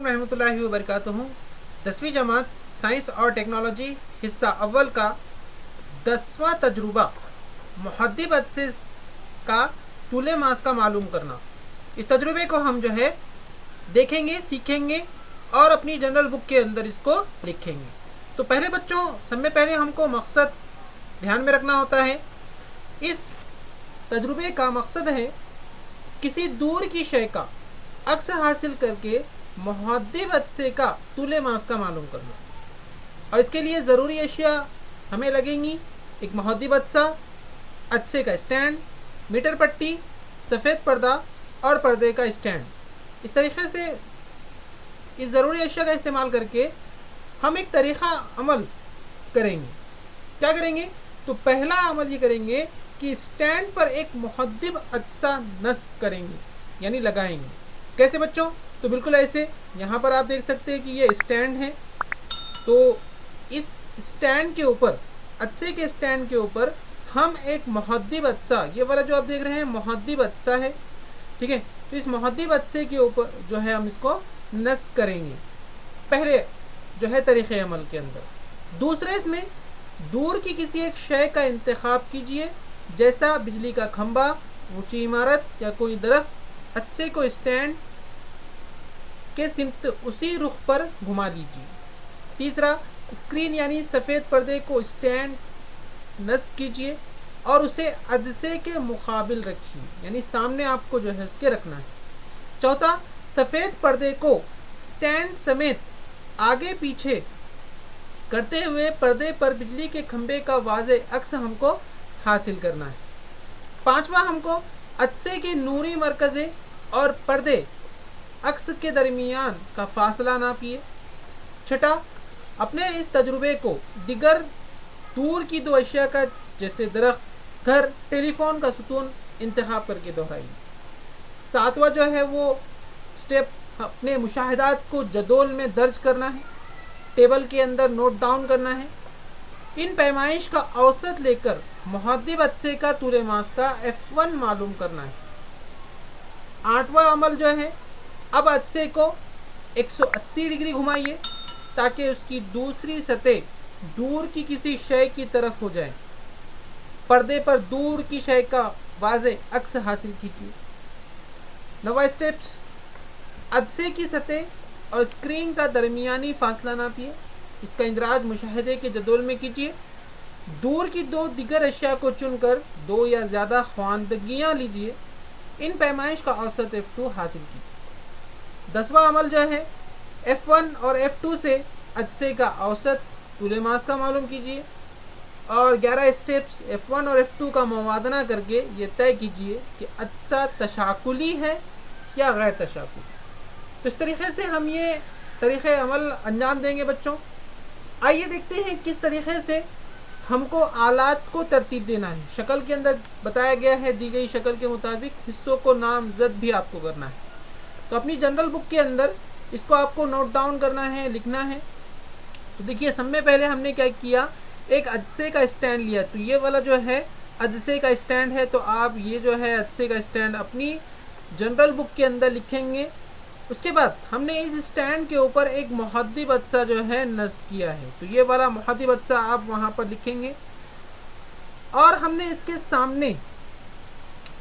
रहमत उल्लाहि व बरकातुहू 10वीं जमात साइंस और टेक्नोलॉजी हिस्सा अव्वल का 10वां तजुर्बा मुहद्दिब अदसे का तूले मास का मालूम करना। इस तजुर्बे को हम देखेंगे, सीखेंगे और अपनी जनरल बुक के अंदर इसको लिखेंगे। तो पहले बच्चों, सब में पहले हमको मकसद ध्यान में रखना होता है। इस तजुर्बे का मकसद है किसी दूर की शय का अक्स हासिल करके मुहद्दिब अदसे का तूले मास का मालूम करना। और इसके लिए ज़रूरी अशिया हमें लगेंगी: एक मुहद्दिब अदसा, अदसे का स्टैंड, मीटर पट्टी, सफ़ेद पर्दा और पर्दे का स्टैंड। इस तरीके से इस ज़रूरी अशिया का इस्तेमाल करके हम एक तरीक़ा अमल करेंगे। क्या करेंगे? तो पहला अमल ये करेंगे कि स्टैंड पर एक मुहद्दिब अदसा नस्ब करेंगे, यानी लगाएंगे। कैसे बच्चों? तो बिल्कुल ऐसे। यहाँ पर आप देख सकते हैं कि ये स्टैंड है। तो इस स्टैंड के ऊपर, अदसे के स्टैंड के ऊपर हम एक मुहद्दिब अदसा, ये वाला जो आप देख रहे हैं मुहद्दिब अदसा है, ठीक है। तो इस मुहद्दिब अदसे के ऊपर जो है हम इसको नस्ब करेंगे, पहले जो है तरीक़े अमल के अंदर। दूसरे, इसमें दूर की किसी एक शय का इंतखाब कीजिए, जैसा बिजली का खंबा, ऊंची इमारत या कोई दरख्त। अदसे को स्टैंड के सिमत उसी रुख पर घुमा दीजिए। तीसरा, स्क्रीन यानी सफ़ेद पर्दे को स्टैंड नस्ब कीजिए और उसे अदसे के मुकाबिल रखिए, यानी सामने आपको जो है इसके रखना है। चौथा, सफ़ेद पर्दे को स्टैंड समेत आगे पीछे करते हुए पर्दे पर बिजली के खंबे का वाज़े अक्स हमको हासिल करना है। पांचवा, हमको अदसे के नूरी मरकज़े और पर्दे अक्स के दरमियान का फासला नापिए। छठा, अपने इस तजुर्बे को दिगर दूर की दो अशिया का, जैसे दरख्त, घर, टेलीफोन का सुतून इंतखाब करके दोहराइए। सातवां जो है वो स्टेप, अपने मुशाहिदात को जदोल में दर्ज करना है, टेबल के अंदर नोट डाउन करना है। इन पैमाइश का औसत लेकर मुहद्दिब अदसे का तूले मास का F1 मालूम करना है। आठवां अमल जो है, अब अदसे को 180 डिग्री घुमाइए ताकि उसकी दूसरी सतह दूर की किसी शय की तरफ हो जाए। पर्दे पर दूर की शय का वाज़े अक्स हासिल कीजिए। नवा स्टेप्स, अदसे की सतह और स्क्रीन का दरमियानी फासला नापिए। इसका इंदराज मुशाहिदे के जदोल में कीजिए। दूर की दो दिगर अशिया को चुनकर दो या ज़्यादा ख्वानदगियाँ लीजिए। इन पैमाइश का औसत F2 हासिल कीजिए। 10वां अमल जो है, F1 और F2 से अदसे का औसत तूले मास का मालूम कीजिए और 11 स्टेप्स F1 और F2 का मुवादना करके ये तय कीजिए कि अदसा तशाकुली है या गैर तशाकुली। तो इस तरीके से हम ये तरीक़े अमल अंजाम देंगे बच्चों। आइए देखते हैं किस तरीके से हमको आलात को तरतीब देना है। शक्ल के अंदर बताया गया है, दी गई शक्ल के मुताबिक हिस्सों को नामजद भी आपको करना है। तो अपनी जनरल बुक के अंदर इसको आपको नोट डाउन करना है, लिखना है। तो देखिए, सब में पहले हमने क्या किया, एक अदसे का स्टैंड लिया। तो ये वाला जो है अदसे का स्टैंड है, तो आप ये जो है अदसे का स्टैंड अपनी जनरल बुक के अंदर लिखेंगे। उसके बाद हमने इस स्टैंड के ऊपर एक मुहद्दिब अदसा जो है नस्ब किया है, तो ये वाला मुहद्दिब अदसा आप वहाँ पर लिखेंगे। और हमने इसके सामने,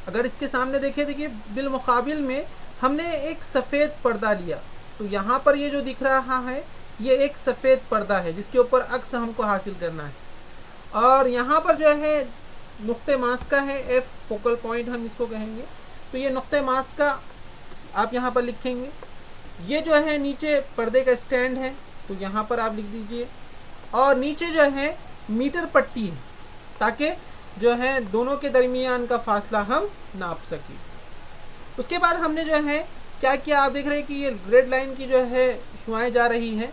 अगर इसके सामने देखिए बिलमुकाबिल में हमने एक सफ़ेद पर्दा लिया। तो यहाँ पर ये जो दिख रहा है ये एक सफ़ेद पर्दा है जिसके ऊपर अक्स हमको हासिल करना है। और यहाँ पर जो है नुक्ते मास का है, F फोकल पॉइंट हम इसको कहेंगे। तो ये नुक्ते मास का आप यहाँ पर लिखेंगे। ये जो है नीचे पर्दे का स्टैंड है, तो यहाँ पर आप लिख दीजिए। और नीचे जो है मीटर पट्टी है, ताकि जो है दोनों के दरमियान का फासला हम नाप सकें। उसके बाद हमने जो है क्या किया, आप देख रहे हैं कि ये रेड लाइन की जो है शुआएँ जा रही हैं।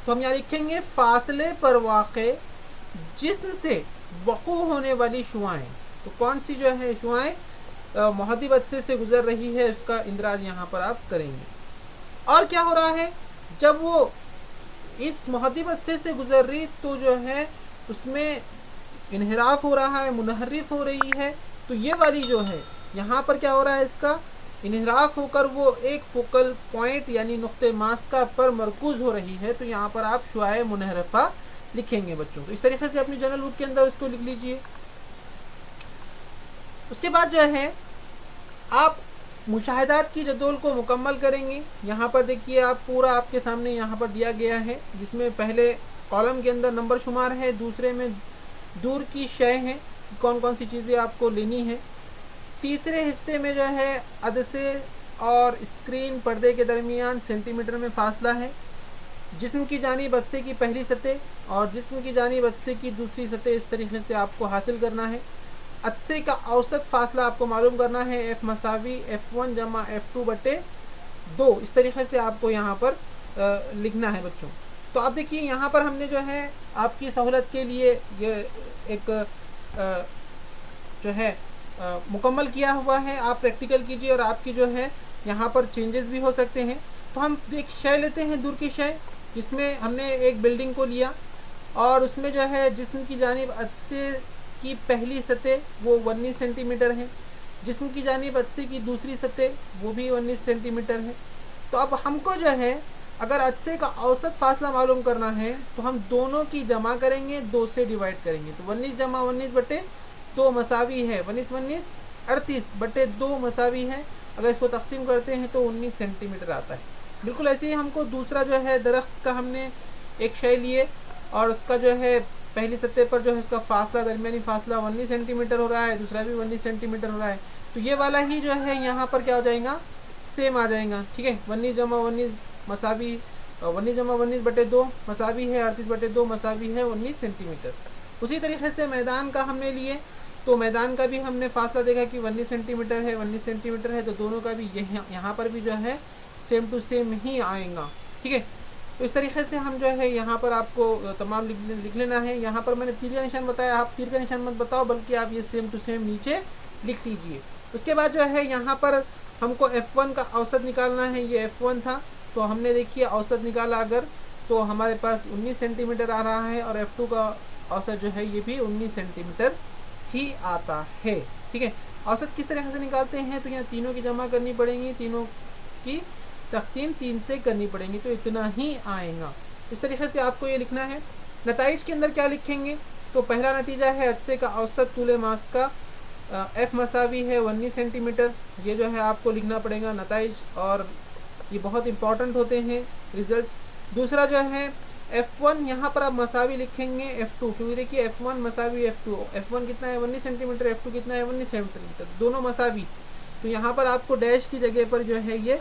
तो हम यहाँ लिखेंगे फासले पर वाक़े जिस्म से वक़ू होने वाली शुआएँ। तो कौन सी जो है शुआएँ मुहद्दिब अदसे से गुज़र रही है, उसका इंदराज यहाँ पर आप करेंगे। और क्या हो रहा है, जब वो इस मुहद्दिब अदसे से गुज़र रही तो जो है उसमें इन्हिराफ हो रहा है, मुनहरिफ हो रही है। तो ये वाली जो है यहाँ पर क्या हो रहा है, इसका انحراف ہو کر وہ ایک فوکل پوائنٹ یعنی نقطۂ ماسکہ پر مرکوز ہو رہی ہے، تو یہاں پر آپ شعاع منحرفہ لکھیں گے بچوں. تو اس طریقے سے اپنی جنرل بک کے اندر اس کو لکھ لیجئے. اس کے بعد جو ہے آپ مشاہدات کی جدول کو مکمل کریں گے. یہاں پر دیکھیے آپ پورا آپ کے سامنے یہاں پر دیا گیا ہے، جس میں پہلے کالم کے اندر نمبر شمار ہے، دوسرے میں دور کی شے ہیں، کون کون سی چیزیں آپ کو لینی ہیں. تیسرے حصے میں جو ہے عدسے اور اسکرین پردے کے درمیان سینٹی میٹر میں فاصلہ ہے. جسم کی جانب عدسے کی پہلی سطح اور جسم کی جانب عدسے کی دوسری سطح اس طریقے سے آپ کو حاصل کرنا ہے. عدسے کا اوسط فاصلہ آپ کو معلوم کرنا ہے، ایف مساوی F1 جمع F2 بٹے 2. اس طریقے سے آپ کو یہاں پر لکھنا ہے بچوں. تو آپ دیکھیے یہاں پر ہم نے جو ہے آپ کی سہولت کے لیے یہ ایک جو ہے مکمل کیا ہوا ہے. آپ پریکٹیکل کیجئے اور آپ کی جو ہے یہاں پر چینجز بھی ہو سکتے ہیں. تو ہم ایک شے لیتے ہیں، دور کی شے، جس میں ہم نے ایک بلڈنگ کو لیا اور اس میں جو ہے جسم کی جانب عدسے کی پہلی سطح وہ 19 سینٹی میٹر ہے، جسم کی جانب عدسے کی دوسری سطح وہ بھی 19 سینٹی میٹر ہے. تو اب ہم کو جو ہے اگر عدسے کا اوسط فاصلہ معلوم کرنا ہے تو ہم دونوں کی جمع کریں گے، 2 سے ڈیوائڈ کریں گے. تو 19 جمع 19 بٹے 2 مساوی ہے 19 19 38 بٹے 2 مساوی ہے. اگر اس کو تقسیم کرتے ہیں تو 19 سینٹی میٹر آتا ہے. بالکل ایسے ہی ہم کو دوسرا جو ہے درخت کا ہم نے ایک شے لیے اور اس کا جو ہے پہلی سطح پر جو ہے اس کا فاصلہ درمیانی فاصلہ 19 سینٹی میٹر ہو رہا ہے، دوسرا بھی 19 سینٹی میٹر ہو رہا ہے. تو یہ والا ہی جو ہے یہاں پر کیا ہو جائے گا، سیم آ جائے گا. ٹھیک ہے، 19 جمع 19 مساوی 19 جمع 19 بٹے 2 مساوی ہے 38 بٹے 2 مساوی ہے 19 سینٹی میٹر. اسی طریقے سے میدان کا ہم نے لیے تو میدان کا بھی ہم نے فاصلہ دیکھا کہ 19 سینٹی میٹر ہے 19 سینٹی میٹر ہے. تو دونوں کا بھی یہاں پر بھی جو ہے سیم ٹو سیم ہی آئیں گا. ٹھیک ہے، تو اس طریقے سے ہم جو ہے یہاں پر آپ کو تمام لکھ لینا ہے. یہاں پر میں نے تیر کا نشان بتایا، آپ تیر کا نشان مت بتاؤ بلکہ آپ یہ سیم ٹو سیم نیچے لکھ لیجئے. اس کے بعد جو ہے یہاں پر ہم کو F1 کا اوسط نکالنا ہے. یہ F1 تھا تو ہم نے دیکھیے اوسط نکالا اگر تو ہمارے پاس 19 سینٹی میٹر آ رہا ہے اور F2 کا اوسط جو ہے یہ بھی 19 سینٹی میٹر ہی آتا ہے. ٹھیک ہے، اوسط کس طرح سے نکالتے ہیں تو یہاں تینوں کی جمع کرنی پڑیں گی، تینوں کی تقسیم 3 سے کرنی پڑیں گی، تو اتنا ہی آئے گا. اس طریقے سے آپ کو یہ لکھنا ہے. نتائج کے اندر کیا لکھیں گے تو پہلا نتیجہ ہے عدسے کا اوسط طول ماسکہ F مساوی ہے 19 سینٹی میٹر. یہ جو ہے آپ کو لکھنا پڑے گا نتائج، اور یہ بہت امپورٹنٹ ہوتے ہیں ریزلٹس. دوسرا جو ہے F1 یہاں پر آپ مساوی لکھیں گے F2، کیونکہ دیکھیے F1 مساوی F2. F1 کتنا ہے 19 سینٹی میٹر، F2 کتنا ہے 19 سینٹی میٹر، دونوں مساوی. تو یہاں پر آپ کو ڈیش کی جگہ پر جو ہے یہ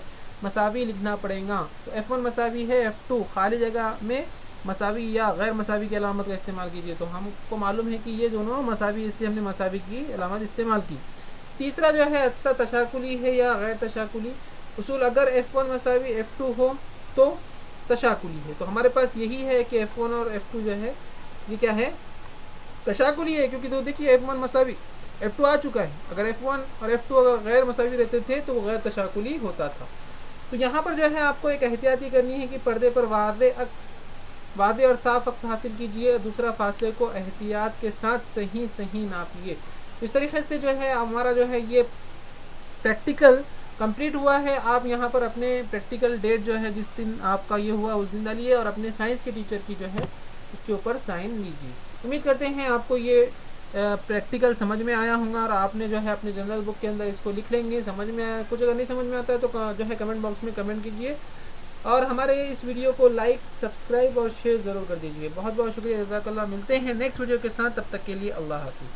مساوی لکھنا پڑے گا. تو F1 مساوی ہے F2، خالی جگہ میں مساوی یا غیر مساوی کی علامت کا استعمال کیجیے. تو ہم کو معلوم ہے کہ یہ دونوں مساوی، اس لیے ہم نے مساوی کی علامت استعمال کی. تیسرا جو ہے عدسہ تشاکلی ہے یا غیر تشاکلی. اصول اگر F1 مساوی F2 ہو تو تشاکلی ہے. تو ہمارے پاس یہی ہے کہ F1 اور F2 جو ہے یہ کیا ہے، تشاکلی ہے. کیونکہ تو دیکھیے F1 مساوی F2 آ چکا ہے. اگر F1 اور F2 اگر غیر مساوی رہتے تھے تو وہ غیر تشاکلی ہوتا تھا. تو یہاں پر جو ہے آپ کو ایک احتیاطی کرنی ہے کہ پردے پر واضح اور صاف عکس حاصل کیجئے. دوسرا فاصلے کو احتیاط کے ساتھ صحیح ناپیے. اس طریقے سے جو ہے ہمارا جو ہے یہ پریکٹیکل کمپلیٹ ہوا ہے. آپ یہاں پر اپنے پریکٹیکل ڈیٹ جو ہے جس دن آپ کا یہ ہوا اس دن ڈالیے اور اپنے سائنس کے ٹیچر کی جو ہے اس کے اوپر سائن لیجیے. امید کرتے ہیں آپ کو یہ پریکٹیکل سمجھ میں آیا ہوگا اور آپ نے جو ہے اپنے جنرل بک کے اندر اس کو لکھ لیں گے. سمجھ میں آیا، کچھ اگر نہیں سمجھ میں آتا ہے تو جو ہے کمنٹ باکس میں کمنٹ کیجیے اور ہمارے اس ویڈیو کو لائک، سبسکرائب اور شیئر ضرور کر دیجیے. بہت بہت شکریہ، جزاک اللہ. ملتے ہیں نیکسٹ ویڈیو کے ساتھ، تب تک کے لیے اللہ حافظ.